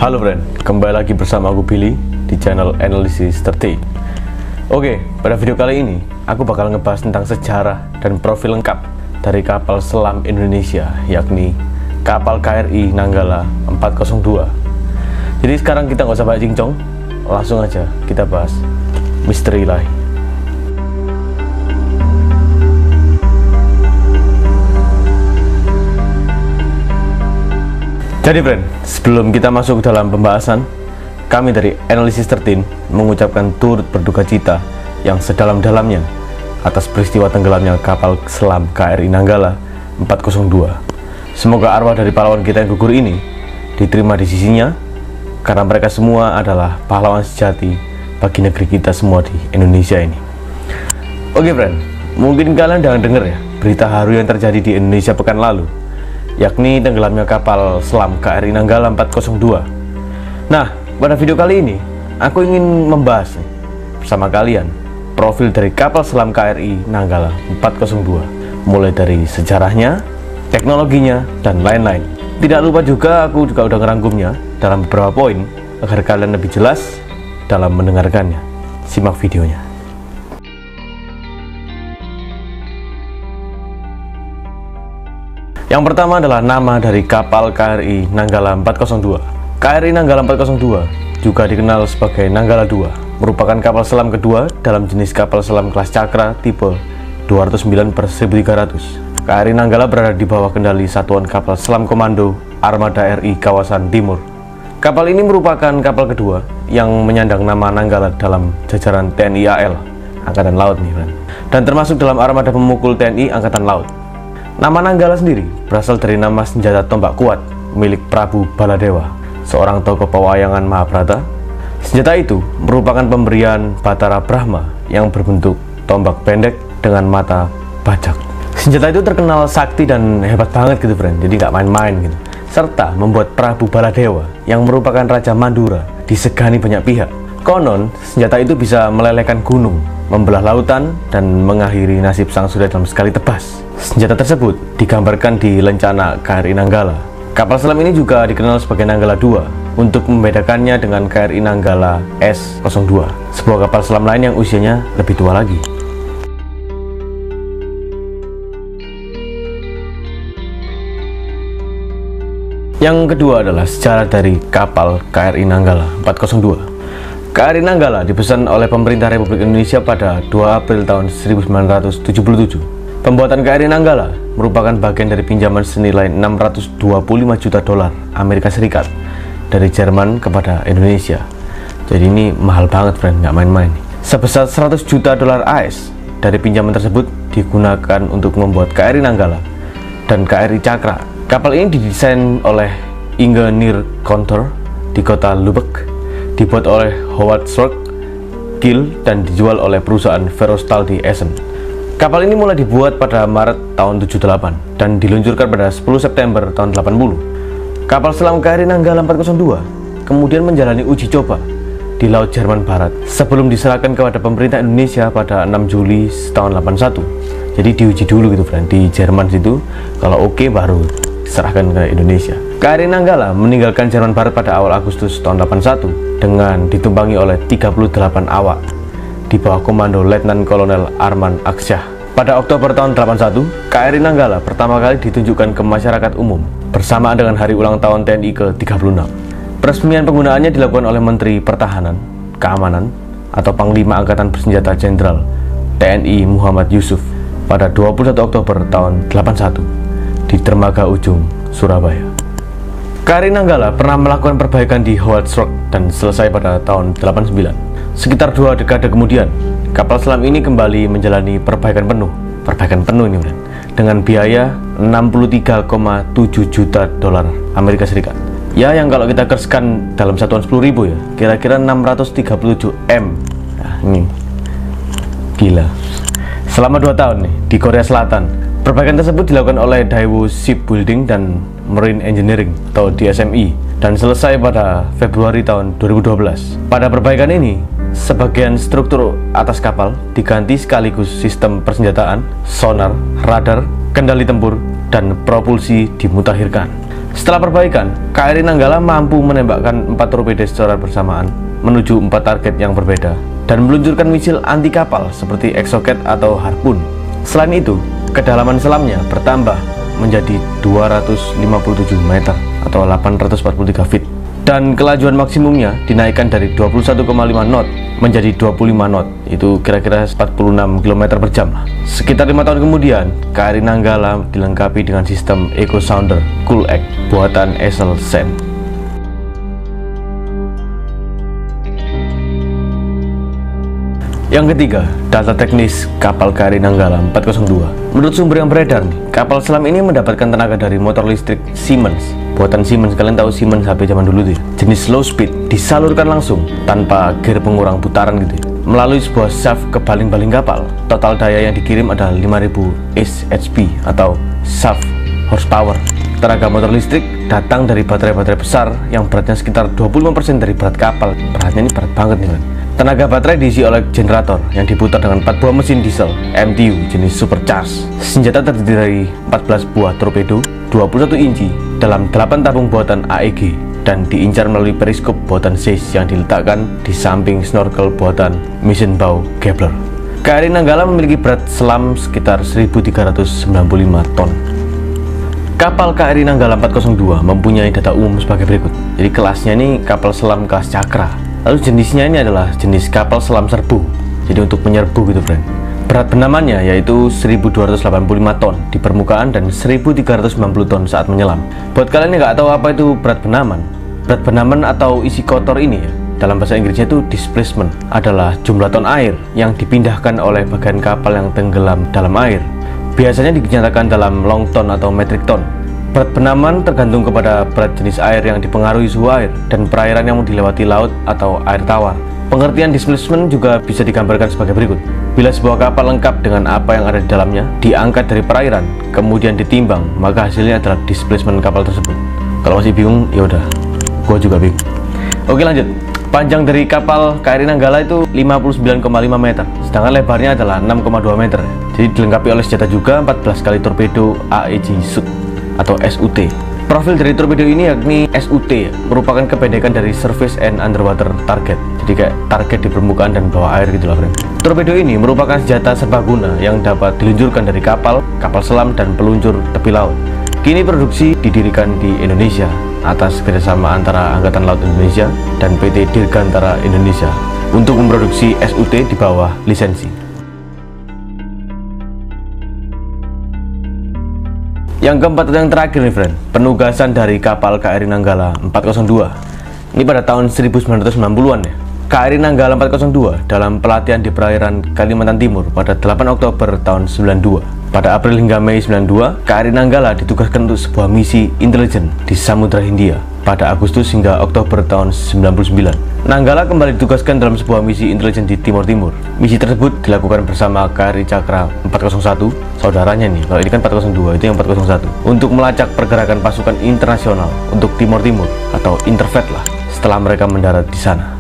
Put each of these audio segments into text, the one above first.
Halo friend, kembali lagi bersama aku Billy di channel Analysis 13. Oke, pada video kali ini aku bakal ngebahas tentang sejarah dan profil lengkap dari kapal selam Indonesia, yakni kapal KRI Nanggala 402. Jadi sekarang kita nggak usah banyak cincong, langsung aja kita bahas misteri lain. Jadi friend, sebelum kita masuk ke dalam pembahasan, kami dari Analysis 13 mengucapkan turut berduka cita yang sedalam-dalamnya atas peristiwa tenggelamnya kapal selam KRI Nanggala 402. Semoga arwah dari pahlawan kita yang gugur ini diterima di sisinya, karena mereka semua adalah pahlawan sejati bagi negeri kita semua di Indonesia ini. Oke friend, mungkin kalian udah denger ya berita haru yang terjadi di Indonesia pekan lalu, yakni tenggelamnya kapal selam KRI Nanggala 402. Nah, pada video kali ini aku ingin membahas bersama kalian profil dari kapal selam KRI Nanggala 402, mulai dari sejarahnya, teknologinya, dan lain-lain. Tidak lupa juga aku juga udah ngerangkumnya dalam beberapa poin agar kalian lebih jelas dalam mendengarkannya. Simak videonya. Yang pertama adalah nama dari kapal KRI Nanggala 402. KRI Nanggala 402 juga dikenal sebagai Nanggala II, merupakan kapal selam kedua dalam jenis kapal selam kelas Cakra tipe 209/1300. KRI Nanggala berada di bawah kendali Satuan Kapal Selam Komando Armada RI Kawasan Timur. Kapal ini merupakan kapal kedua yang menyandang nama Nanggala dalam jajaran TNI AL, Angkatan Laut nih, dan termasuk dalam armada pemukul TNI Angkatan Laut. Nama Nanggala sendiri berasal dari nama senjata tombak kuat milik Prabu Baladewa, seorang tokoh pewayangan Mahabharata. Senjata itu merupakan pemberian Batara Brahma yang berbentuk tombak pendek dengan mata bajak. Senjata itu terkenal sakti dan hebat banget gitu friend, jadi nggak main-main gitu. Serta membuat Prabu Baladewa yang merupakan Raja Mandura disegani banyak pihak. Konon, senjata itu bisa melelehkan gunung, membelah lautan, dan mengakhiri nasib sang surya dalam sekali tebas. Senjata tersebut digambarkan di lencana KRI Nanggala. Kapal selam ini juga dikenal sebagai Nanggala II untuk membedakannya dengan KRI Nanggala S02, sebuah kapal selam lain yang usianya lebih tua lagi. Yang kedua adalah sejarah dari kapal KRI Nanggala 402. KRI Nanggala dipesan oleh pemerintah Republik Indonesia pada 2 April tahun 1977. Pembuatan KRI Nanggala merupakan bagian dari pinjaman senilai 625 juta dolar Amerika Serikat dari Jerman kepada Indonesia. Jadi ini mahal banget friend, nggak main-main. Sebesar 100 juta dolar AS dari pinjaman tersebut digunakan untuk membuat KRI Nanggala dan KRI Cakra. Kapal ini didesain oleh Inge Nier Kontor di kota Lubek, dibuat oleh Howard Schrock, Kiel, dan dijual oleh perusahaan Ferrostal di Essen. Kapal ini mulai dibuat pada Maret tahun 78 dan diluncurkan pada 10 September tahun 80. Kapal selam KRI Nanggala 402 kemudian menjalani uji coba di Laut Jerman Barat sebelum diserahkan kepada pemerintah Indonesia pada 6 Juli tahun 81. Jadi diuji dulu gitu friend, di Jerman situ, kalau oke baru diserahkan ke Indonesia. KRI Nanggala meninggalkan Jerman Barat pada awal Agustus tahun 81 dengan ditumpangi oleh 38 awak di bawah komando Letnan Kolonel Arman Aksyah. Pada Oktober tahun 81, KRI Nanggala pertama kali ditunjukkan ke masyarakat umum bersamaan dengan hari ulang tahun TNI ke-36. Peresmian penggunaannya dilakukan oleh Menteri Pertahanan, Keamanan, atau Panglima Angkatan Bersenjata Jenderal TNI Muhammad Yusuf pada 21 Oktober tahun 81 di Dermaga Ujung, Surabaya. KRI Nanggala pernah melakukan perbaikan di Howard Schrock dan selesai pada tahun 89. Sekitar 2 dekade kemudian, kapal selam ini kembali menjalani perbaikan penuh ini dengan biaya 63,7 juta dolar Amerika Serikat. Ya, yang kalau kita kerskan dalam satuan 10.000 ya, kira-kira 637 M. Nah, ini gila. Selama 2 tahun nih di Korea Selatan, perbaikan tersebut dilakukan oleh Daewoo Shipbuilding dan Marine Engineering atau DSME dan selesai pada Februari tahun 2012. Pada perbaikan ini, sebagian struktur atas kapal diganti sekaligus sistem persenjataan, sonar, radar, kendali tempur, dan propulsi dimutakhirkan. Setelah perbaikan, KRI Nanggala mampu menembakkan 4 torpedo secara bersamaan menuju 4 target yang berbeda dan meluncurkan misil anti kapal seperti Exocet atau Harpoon. Selain itu, kedalaman selamnya bertambah menjadi 257 meter atau 843 feet dan kelajuan maksimumnya dinaikkan dari 21,5 knot menjadi 25 knot, itu kira-kira 46 km per jam lah. Sekitar 5 tahun kemudian, KRI Nanggala dilengkapi dengan sistem Echo Sounder Cool Egg buatan Essel Sen. Yang ketiga, data teknis kapal KRI Nanggala 402. Menurut sumber yang beredar, kapal selam ini mendapatkan tenaga dari motor listrik Siemens. Buatan Siemens, kalian tahu Siemens HP zaman dulu tuh ya? Jenis slow speed, disalurkan langsung tanpa gear pengurang putaran gitu ya, melalui sebuah shaft ke baling-baling kapal. Total daya yang dikirim adalah 5000 HP atau shaft horsepower. Tenaga motor listrik datang dari baterai-baterai besar yang beratnya sekitar 25% dari berat kapal. Beratnya ini berat banget nih kan. Tenaga baterai diisi oleh generator yang diputar dengan 4 buah mesin diesel MTU jenis supercharged. Senjata terdiri dari 14 buah torpedo 21 inci dalam 8 tabung buatan AEG dan diincar melalui periskop buatan Zeiss yang diletakkan di samping snorkel buatan Mission Bow Gabler. KRI Nanggala memiliki berat selam sekitar 1395 ton. Kapal KRI Nanggala 402 mempunyai data umum sebagai berikut. Jadi kelasnya ini kapal selam kelas Cakra. Lalu jenisnya ini adalah jenis kapal selam serbu, jadi untuk menyerbu gitu friend. Berat benamannya yaitu 1285 ton di permukaan dan 1390 ton saat menyelam. Buat kalian yang nggak tahu apa itu berat benaman atau isi kotor ini ya, dalam bahasa Inggrisnya itu displacement, adalah jumlah ton air yang dipindahkan oleh bagian kapal yang tenggelam dalam air. Biasanya dinyatakan dalam long ton atau metric ton. Berat benaman tergantung kepada berat jenis air yang dipengaruhi suhu air dan perairan yang dilewati laut atau air tawar. Pengertian displacement juga bisa digambarkan sebagai berikut. Bila sebuah kapal lengkap dengan apa yang ada di dalamnya diangkat dari perairan, kemudian ditimbang, maka hasilnya adalah displacement kapal tersebut. Kalau masih bingung, ya udah, gua juga bingung. Oke lanjut. Panjang dari kapal KRI Nanggala itu 59,5 meter, sedangkan lebarnya adalah 6,2 meter. Jadi dilengkapi oleh senjata juga 14 kali torpedo AEG SUT atau SUT. Profil dari torpedo ini yakni SUT ya, merupakan kependekan dari Surface and Underwater Target. Jadi kayak target di permukaan dan bawah air gitu lah friend. Torpedo ini merupakan senjata serbaguna yang dapat diluncurkan dari kapal, kapal selam, dan peluncur tepi laut. Kini produksi didirikan di Indonesia atas kerjasama antara Angkatan Laut Indonesia dan PT Dirgantara Indonesia untuk memproduksi SUT di bawah lisensi. Yang keempat dan yang terakhir nih friend, penugasan dari kapal KRI Nanggala 402. Ini pada tahun 1990-an ya. KRI Nanggala 402 dalam pelatihan di perairan Kalimantan Timur pada 8 Oktober tahun 92. Pada April hingga Mei 92, KRI Nanggala ditugaskan untuk sebuah misi intelijen di Samudra Hindia pada Agustus hingga Oktober tahun 99. Nanggala kembali ditugaskan dalam sebuah misi intelijen di Timur Timur. Misi tersebut dilakukan bersama KRI Cakra 401, saudaranya nih. Kalau ini kan 402, itu yang 401, untuk melacak pergerakan pasukan internasional untuk Timur Timur atau Interfleet lah setelah mereka mendarat di sana.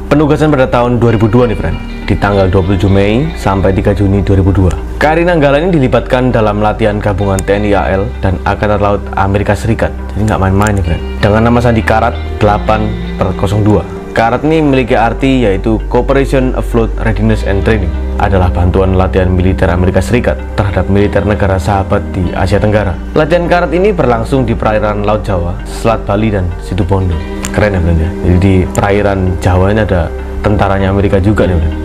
Penugasan pada tahun 2002 nih friend, di tanggal 27 Mei sampai 3 Juni 2002. KRI Nanggala ini dilibatkan dalam latihan gabungan TNI AL dan Angkatan Laut Amerika Serikat. Jadi nggak main-main nih friend. Dengan nama sandi KARAT 8/02. KARAT ini memiliki arti yaitu Cooperation Afloat Readiness and Training, adalah bantuan latihan militer Amerika Serikat terhadap militer negara sahabat di Asia Tenggara. Latihan KARAT ini berlangsung di perairan Laut Jawa, Selat Bali, dan Situbondo. Keren ya friend ya. Jadi di perairan Jawa ini ada tentaranya Amerika juga nih friend.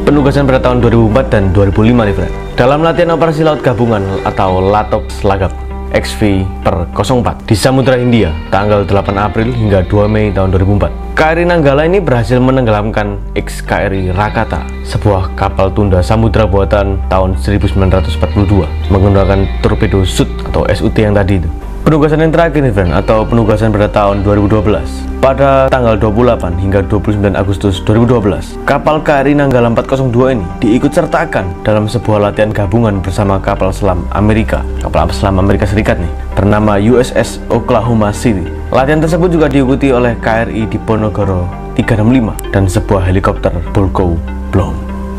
Penugasan pada tahun 2004 dan 2005 nih friend. Dalam latihan operasi laut gabungan atau LATOK Selagap XV/04 di Samudra Hindia tanggal 8 April hingga 2 Mei tahun 2004. KRI Nanggala ini berhasil menenggelamkan XKRI Rakata, sebuah kapal tunda samudra buatan tahun 1942 menggunakan torpedo SUT atau SUT yang tadi itu. Penugasan yang terakhir nih friend, atau penugasan pada tahun 2012. Pada tanggal 28 hingga 29 Agustus 2012, kapal KRI Nanggala 402 ini diikut sertakan dalam sebuah latihan gabungan bersama kapal selam Amerika Serikat nih, bernama USS Oklahoma City. Latihan tersebut juga diikuti oleh KRI Diponegoro 365 dan sebuah helikopter Volko Blom.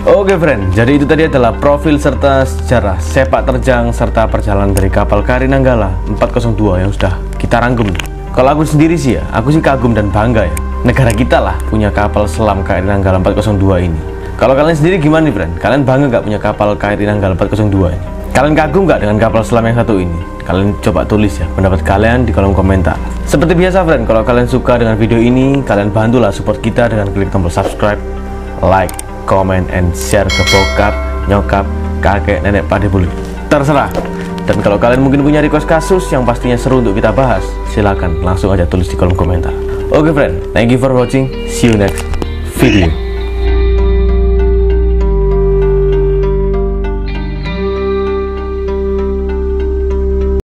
Oke friend, jadi itu tadi adalah profil serta sejarah sepak terjang serta perjalanan dari kapal KRI Nanggala 402 yang sudah kita rangkum. Kalau aku sendiri sih ya, aku sih kagum dan bangga ya, negara kita lah punya kapal selam KRI Nanggala 402 ini. Kalau kalian sendiri gimana nih friend? Kalian bangga nggak punya kapal KRI Nanggala 402 ini? Kalian kagum nggak dengan kapal selam yang satu ini? Kalian coba tulis ya pendapat kalian di kolom komentar. Seperti biasa friend, kalau kalian suka dengan video ini, kalian bantulah support kita dengan klik tombol subscribe, like, comment, and share ke bokap, nyokap, kakek, nenek, pade boleh, terserah. Dan kalau kalian mungkin punya request kasus yang pastinya seru untuk kita bahas, silakan langsung aja tulis di kolom komentar. Oke friend, thank you for watching, see you next video.